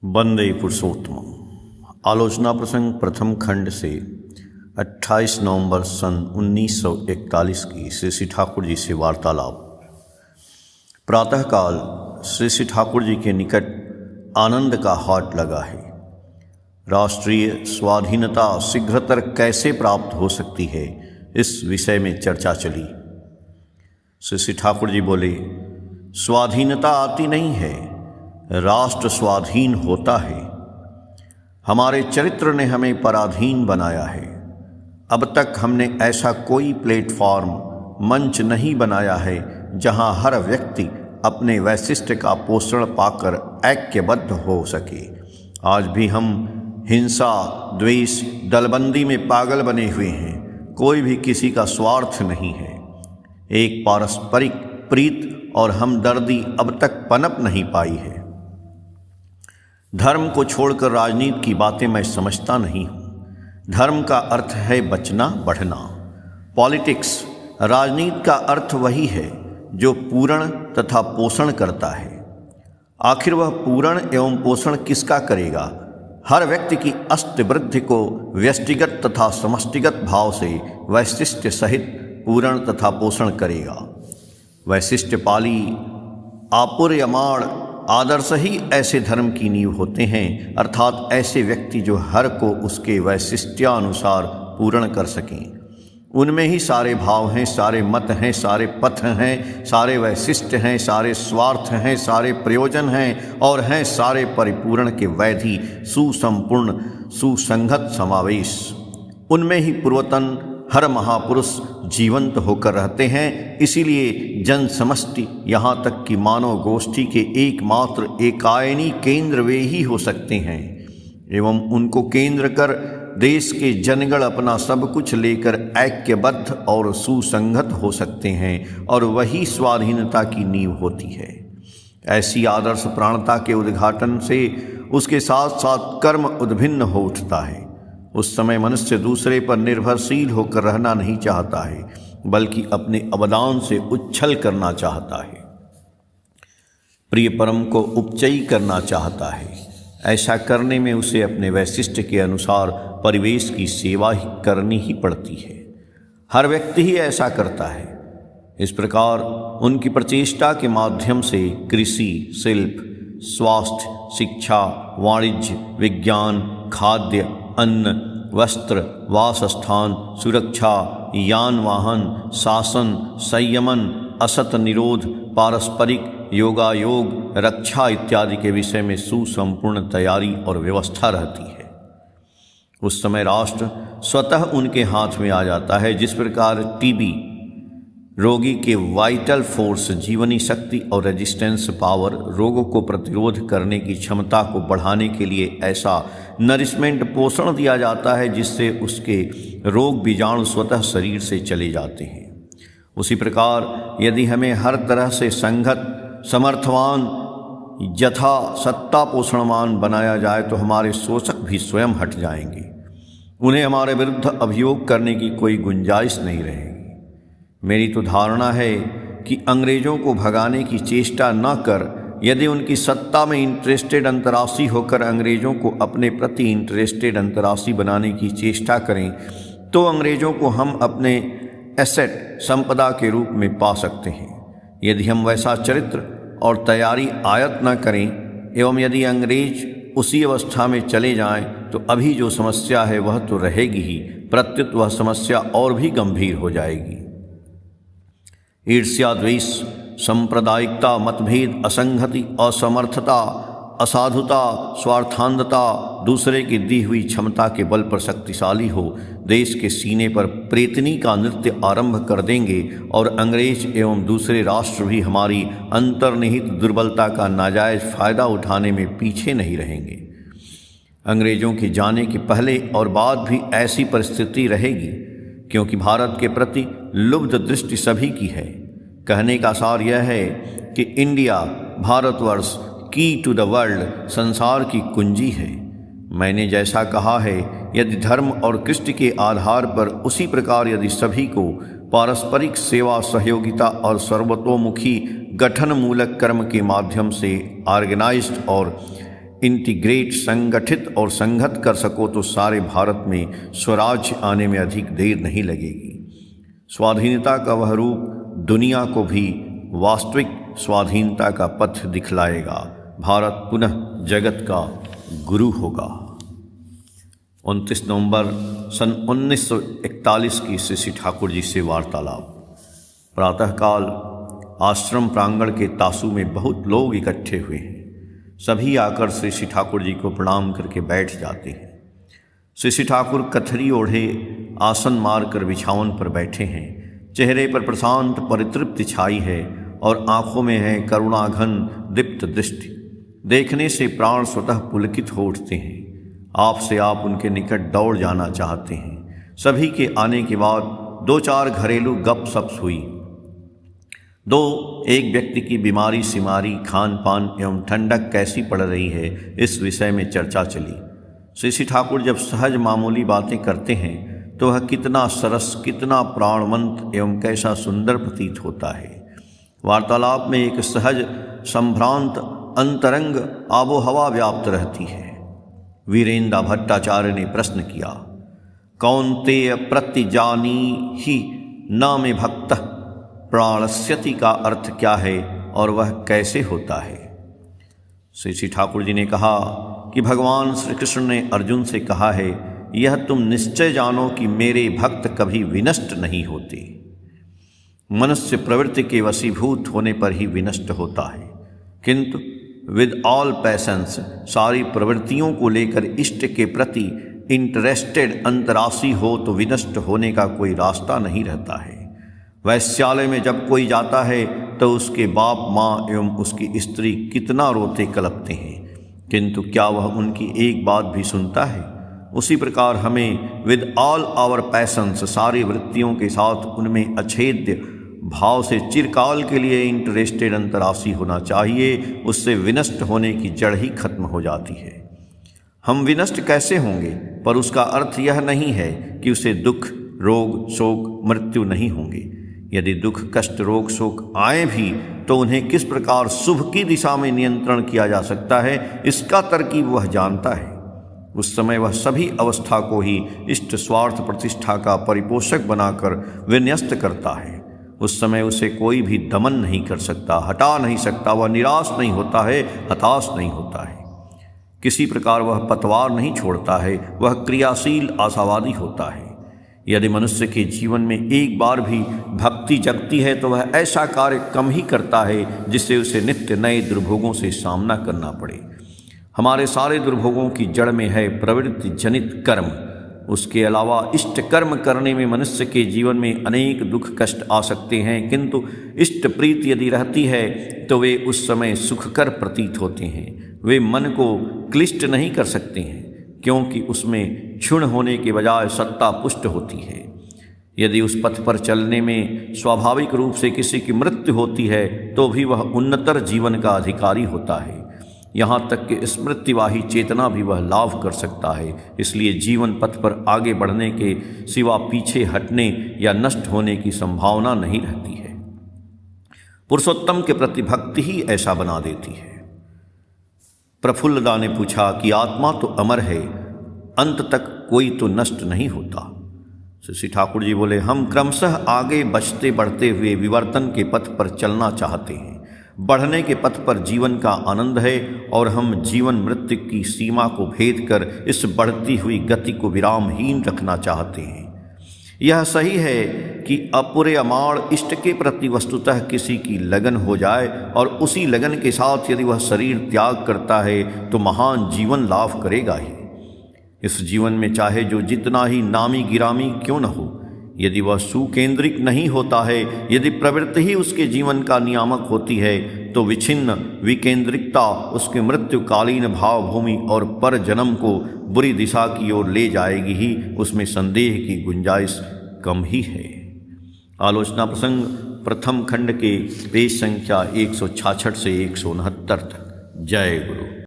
वंदे पुरुषोत्तम। आलोचना प्रसंग प्रथम खंड से 28 नवंबर सन 1941 की श्री श्री ठाकुर जी से वार्तालाप। प्रातःकाल श्री श्री ठाकुर जी के निकट आनंद का हाट लगा है। राष्ट्रीय स्वाधीनता शीघ्रतर कैसे प्राप्त हो सकती है, इस विषय में चर्चा चली। श्री श्री ठाकुर जी बोले, स्वाधीनता आती नहीं है, राष्ट्र स्वाधीन होता है। हमारे चरित्र ने हमें पराधीन बनाया है। अब तक हमने ऐसा कोई प्लेटफॉर्म, मंच नहीं बनाया है जहां हर व्यक्ति अपने वैशिष्ट का पोषण पाकर ऐक्यबद्ध हो सके। आज भी हम हिंसा, द्वेष, दलबंदी में पागल बने हुए हैं। कोई भी किसी का स्वार्थ नहीं है। एक पारस्परिक प्रीत और हमदर्दी अब तक पनप नहीं पाई है। धर्म को छोड़कर राजनीति की बातें मैं समझता नहीं हूँ। धर्म का अर्थ है बचना, बढ़ना। पॉलिटिक्स, राजनीति का अर्थ वही है जो पूरण तथा पोषण करता है। आखिर वह पूरण एवं पोषण किसका करेगा? हर व्यक्ति की अष्टवृद्धि को व्यष्टिगत तथा समष्टिगत भाव से वैशिष्ट्य सहित पूरण तथा पोषण करेगा। वैशिष्ट्य पाली, आपुर्यमाण आदर्श ही ऐसे धर्म की नींव होते हैं, अर्थात ऐसे व्यक्ति जो हर को उसके वैशिष्ट्यानुसार पूर्ण कर सकें। उनमें ही सारे भाव हैं, सारे मत हैं, सारे पथ हैं, सारे वैशिष्ट्य हैं, सारे स्वार्थ हैं, सारे प्रयोजन हैं और हैं सारे परिपूर्ण के वैधि सुसंपूर्ण सुसंगत समावेश। उनमें ही पूर्वतन हर महापुरुष जीवंत होकर रहते हैं। इसीलिए जन समष्टि, यहाँ तक कि मानव गोष्ठी के एकमात्र एकायनी केंद्र वे ही हो सकते हैं एवं उनको केंद्र कर देश के जनगण अपना सब कुछ लेकर ऐक्यबद्ध और सुसंगत हो सकते हैं और वही स्वाधीनता की नींव होती है। ऐसी आदर्श प्राणता के उद्घाटन से उसके साथ साथ कर्म उद्भिन्न हो उठता है। उस समय मनुष्य दूसरे पर निर्भरशील होकर रहना नहीं चाहता है, बल्कि अपने अवदान से उच्छल करना चाहता है। प्रिय परम को उपचयी करना चाहता है। ऐसा करने में उसे अपने वैशिष्ट्य के अनुसार परिवेश की सेवा ही करनी ही पड़ती है। हर व्यक्ति ही ऐसा करता है। इस प्रकार उनकी प्रचेष्टा के माध्यम से कृषि, शिल्प, स्वास्थ्य, शिक्षा, वाणिज्य, विज्ञान, खाद्य, अन्न, वस्त्र, वासस्थान, सुरक्षा, यान वाहन, शासन, संयमन, असत निरोध, पारस्परिक, योगायोग, रक्षा इत्यादि के विषय में सुसंपूर्ण तैयारी और व्यवस्था रहती है। उस समय राष्ट्र स्वतः उनके हाथ में आ जाता है। जिस प्रकार टीबी रोगी के वाइटल फोर्स, जीवनी शक्ति और रेजिस्टेंस पावर, रोगों को प्रतिरोध करने की क्षमता को बढ़ाने के लिए ऐसा नरिशमेंट, पोषण दिया जाता है जिससे उसके रोग बीजाणु स्वतः शरीर से चले जाते हैं। उसी प्रकार यदि हमें हर तरह से संगत, समर्थवान, यथा सत्ता पोषणवान बनाया जाए तो हमारे शोषक भी स्वयं हट जाएंगे। उन्हें हमारे विरुद्ध अभियोग करने की कोई गुंजाइश नहीं रहेगी। मेरी तो धारणा है कि अंग्रेजों को भगाने की चेष्टा न कर, यदि उनकी सत्ता में इंटरेस्टेड अंतर्राष्ट्रीय होकर अंग्रेजों को अपने प्रति इंटरेस्टेड अंतर्राष्ट्रीय बनाने की चेष्टा करें तो अंग्रेजों को हम अपने एसेट, संपदा के रूप में पा सकते हैं। यदि हम वैसा चरित्र और तैयारी आयत न करें एवं यदि अंग्रेज उसी अवस्था में चले जाएं तो अभी जो समस्या है वह तो रहेगी ही, प्रत्युत वह समस्या और भी गंभीर हो जाएगी। ईर्ष्या, द्वेष, सांप्रदायिकता, मतभेद, असंगति, असमर्थता, असाधुता, स्वार्थांधता, दूसरे की दी हुई क्षमता के बल पर शक्तिशाली हो देश के सीने पर प्रेतनी का नृत्य आरंभ कर देंगे और अंग्रेज एवं दूसरे राष्ट्र भी हमारी अंतर्निहित दुर्बलता का नाजायज फायदा उठाने में पीछे नहीं रहेंगे। अंग्रेजों के जाने के पहले और बाद भी ऐसी परिस्थिति रहेगी, क्योंकि भारत के प्रति लुब्ध दृष्टि सभी की है। कहने का सार यह है कि इंडिया, भारतवर्ष, की टू द वर्ल्ड, संसार की कुंजी है। मैंने जैसा कहा है, यदि धर्म और कृष्ण के आधार पर उसी प्रकार यदि सभी को पारस्परिक सेवा, सहयोगिता और सर्वतोमुखी गठनमूलक कर्म के माध्यम से ऑर्गेनाइज्ड और इंटीग्रेट, संगठित और संहत कर सको तो सारे भारत में स्वराज्य आने में अधिक देर नहीं लगेगी। स्वाधीनता का वह रूप दुनिया को भी वास्तविक स्वाधीनता का पथ दिखलाएगा। भारत पुनः जगत का गुरु होगा। 29 नवंबर सन 1941 की श्री ठाकुर जी से वार्तालाप। प्रातःकाल आश्रम प्रांगण के तासु में बहुत लोग इकट्ठे हुए हैं। सभी आकर श्री ठाकुर जी को प्रणाम करके बैठ जाते हैं। श्री ठाकुर कथरी ओढ़े आसन मारकर बिछावन पर बैठे हैं। चेहरे पर प्रशांत परितृप्ति छाई है और आंखों में है करुणाघन दीप्त दृष्टि। देखने से प्राण स्वतः पुलकित हो उठते हैं। आपसे आप उनके निकट दौड़ जाना चाहते हैं। सभी के आने के बाद 2-4 घरेलू गपशप हुई। एक व्यक्ति की बीमारी सिमारी, खान पान एवं ठंडक कैसी पड़ रही है, इस विषय में चर्चा चली। श्री ठाकुर जब सहज मामूली बातें करते हैं तो वह कितना सरस, कितना प्राणवंत एवं कैसा सुंदर प्रतीत होता है। वार्तालाप में एक सहज, संभ्रांत, अंतरंग आबोहवा व्याप्त रहती है। वीरेंद्र भट्टाचार्य ने प्रश्न किया, कौन्तेय प्रतिजानी ही न में भक्तः प्राणस्यति का अर्थ क्या है और वह कैसे होता है? श्री ठाकुर जी ने कहा कि भगवान श्री कृष्ण ने अर्जुन से कहा है, यह तुम निश्चय जानो कि मेरे भक्त कभी विनष्ट नहीं होते। मनुष्य प्रवृत्ति के वशीभूत होने पर ही विनष्ट होता है, किंतु विद ऑल पैशंस, सारी प्रवृत्तियों को लेकर इष्ट के प्रति इंटरेस्टेड अंतरासी हो तो विनष्ट होने का कोई रास्ता नहीं रहता है। वैश्यालय में जब कोई जाता है तो उसके बाप, माँ एवं उसकी स्त्री कितना रोते कलपते हैं, किंतु क्या वह उनकी एक बात भी सुनता है? उसी प्रकार हमें विद ऑल आवर पैशंस, सारी वृत्तियों के साथ उनमें अछेद्य भाव से चिरकाल के लिए इंटरेस्टेड अंतरासी होना चाहिए। उससे विनष्ट होने की जड़ ही खत्म हो जाती है। हम विनष्ट कैसे होंगे? पर उसका अर्थ यह नहीं है कि उसे दुख, रोग, शोक, मृत्यु नहीं होंगे। यदि दुख, कष्ट, रोग, शोक आए भी तो उन्हें किस प्रकार शुभ की दिशा में नियंत्रण किया जा सकता है, इसका तरकीब वह जानता है। उस समय वह सभी अवस्था को ही इष्ट स्वार्थ प्रतिष्ठा का परिपोषक बनाकर विन्यस्त करता है। उस समय उसे कोई भी दमन नहीं कर सकता, हटा नहीं सकता। वह निराश नहीं होता है, हताश नहीं होता है। किसी प्रकार वह पतवार नहीं छोड़ता है, वह क्रियाशील आशावादी होता है। यदि मनुष्य के जीवन में एक बार भी भक्ति जगती है तो वह ऐसा कार्य कम ही करता है जिससे उसे नित्य नए दुर्भोगों से सामना करना पड़े। हमारे सारे दुर्भोगों की जड़ में है प्रवृत्ति जनित कर्म। उसके अलावा इष्ट कर्म करने में मनुष्य के जीवन में अनेक दुख कष्ट आ सकते हैं, किंतु इष्ट प्रीति यदि रहती है तो वे उस समय सुखकर प्रतीत होते हैं। वे मन को क्लिष्ट नहीं कर सकते हैं, क्योंकि उसमें क्षुण होने के बजाय सत्ता पुष्ट होती है। यदि उस पथ पर चलने में स्वाभाविक रूप से किसी की मृत्यु होती है तो भी वह उन्नतर जीवन का अधिकारी होता है। यहाँ तक कि स्मृतिवाही चेतना भी वह लाभ कर सकता है। इसलिए जीवन पथ पर आगे बढ़ने के सिवा पीछे हटने या नष्ट होने की संभावना नहीं रहती है। पुरुषोत्तम के प्रति भक्ति ही ऐसा बना देती है। प्रफुल्लदा ने पूछा कि आत्मा तो अमर है, अंत तक कोई तो नष्ट नहीं होता। श्री ठाकुर जी बोले, हम क्रमशः आगे बढ़ते बढ़ते हुए विवर्तन के पथ पर चलना चाहते हैं। बढ़ने के पथ पर जीवन का आनंद है और हम जीवन मृत्यु की सीमा को भेद कर इस बढ़ती हुई गति को विरामहीन रखना चाहते हैं। यह सही है कि अपुर्यमाण इष्ट के प्रति वस्तुतः किसी की लगन हो जाए और उसी लगन के साथ यदि वह शरीर त्याग करता है तो महान जीवन लाभ करेगा ही। इस जीवन में चाहे जो जितना ही नामी गिरामी क्यों न हो, यदि वह सुकेंद्रिक नहीं होता है, यदि प्रवृत्ति ही उसके जीवन का नियामक होती है, तो विच्छिन्न विकेंद्रिकता उसके मृत्युकालीन भावभूमि और पर जन्म को बुरी दिशा की ओर ले जाएगी ही। उसमें संदेह की गुंजाइश कम ही है। आलोचना प्रसंग प्रथम खंड के पेज संख्या 166 से 169 तक। जय गुरु।